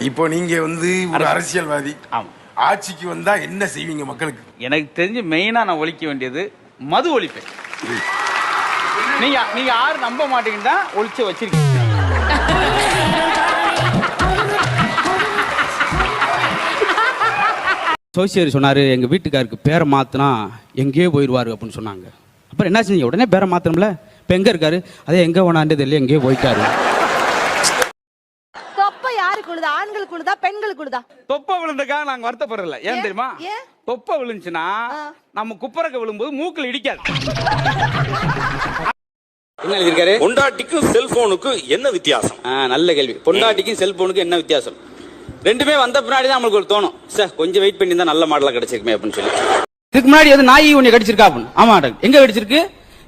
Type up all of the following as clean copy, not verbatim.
இப்போ நீங்க வந்து ஒரு அரசியல்வாதி. ஆமா. ஆட்சிக்கு வந்தா என்ன செய்வீங்க மக்களுக்கு? எனக்கு தெரிஞ்சு மெயினா நான் ஒழிக்க வேண்டியது மது ஒழிப்பேன். நீங்க யாரும் நம்ப மாட்டீங்கன்னா ஒழிச்சு வச்சிருக்கீங்க. சோசியர் சொன்னாரு எங்க வீட்டுக்காருக்கு பேரை மாத்தினா எங்கேயோ போயிடுவாரு அப்படின்னு சொன்னாங்க. அப்புறம் என்ன செஞ்சீங்க? உடனே பேரை மாத்தணும்ல. இப்ப எங்க இருக்காரு? அதே எங்க போனான்றது இல்லை, எங்கேயோ போயிட்டாரு. தொப்பை யாருக்கு விழுதா? ஆண்களுக்கு விழுதா பெண்களுக்கு விழுதா? தொப்பை விழுந்ததுக்காக நாங்க வருத்தப்படல. ஏன் தெரியுமா? தொப்பை விழுந்துச்சுன்னா நம்ம குப்பரக்க விழும்போது மூக்கில் இடிக்காது. என்ன எழுதிருக்காரு? பொண்டாட்டிக்கும் செல்போனுக்கு என்ன வித்தியாசம்? நல்ல கேள்வி. பொண்டாட்டிக்கும் செல்போனுக்கு என்ன வித்தியாசம்? ரெண்டுமே வந்த பின்னாடி தான் நம்மளுக்கு ஒரு தோணும், சார் கொஞ்சம் வெயிட் பண்ணி தான் நல்ல மாடலா கிடைச்சிருக்குமே அப்படின்னு சொல்லி. இதுக்கு முன்னாடி வந்து நாய் உன்னை கடிச்சிருக்கா அப்படின்னு. ஆமா, எங்க கடிச்சிருக்கு?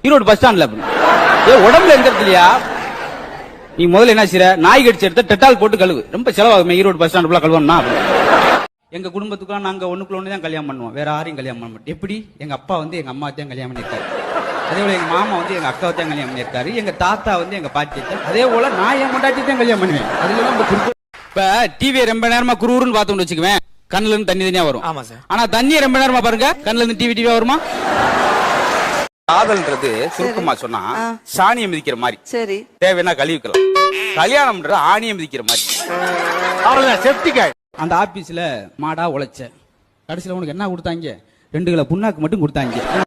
ஈரோடு பஸ் ஸ்டாண்ட்ல அப்படின்னு. உடம்புல எந்த இடத்துலயா? நீ முதல்ல என்ன செய்யற? நாய் கடிச்ச எடுத்த டெட்டால் போட்டு கழுவு. ரொம்ப செலவாகுமே ஈரோடு பஸ் ஸ்டாண்ட் கழுவணும்னா. எங்க குடும்பத்துக்குலாம் நாங்க ஒண்ணுக்குள்ள ஒண்ணு தான் கல்யாணம் பண்ணுவோம், வேற யாரையும் கல்யாணம் பண்ண மாட்டோம். எப்படி? எங்க அப்பா வந்து எங்க அம்மா தான் கல்யாணம் பண்ணிருக்காரு, அதே போல எங்க மாமா வந்து எங்க அக்காவை தான் கல்யாணம் பண்ணிருக்காரு, எங்க தாத்தா வந்து எங்க பாட்டி தான், அதே போல நான் என் முண்டாட்டி தான் கல்யாணம் பண்ணுவேன். அதுல இப்ப டிவியை ரொம்ப நேரமா குருன்னு பார்த்தோம்னு வச்சுக்குவேன், கண்ணுல இருந்து தண்ணி தனியா வரும். ஆமா சார். ஆனா தண்ணியை ரொம்ப நேரமா பாருங்க, கண்ணுல இருந்து டிவியா வருமா? காதல்ன்றது சுருக்கமா சொன்னா சாணியை மிதிக்கிற மாதிரி. சரி, தேவைன்னா கழுவிக்கலாம். கல்யாணம்ன்றது ஆணியை மிதிக்கிற மாதிரி. அவ்வளவுதான், செப்டிக். அந்த ஆபீஸ்ல மாடா உழைச்ச, கடைசியில உனக்கு என்ன கொடுத்தாங்க? 2 கிலோ புண்ணாக்கு மட்டும் கொடுத்தாங்க.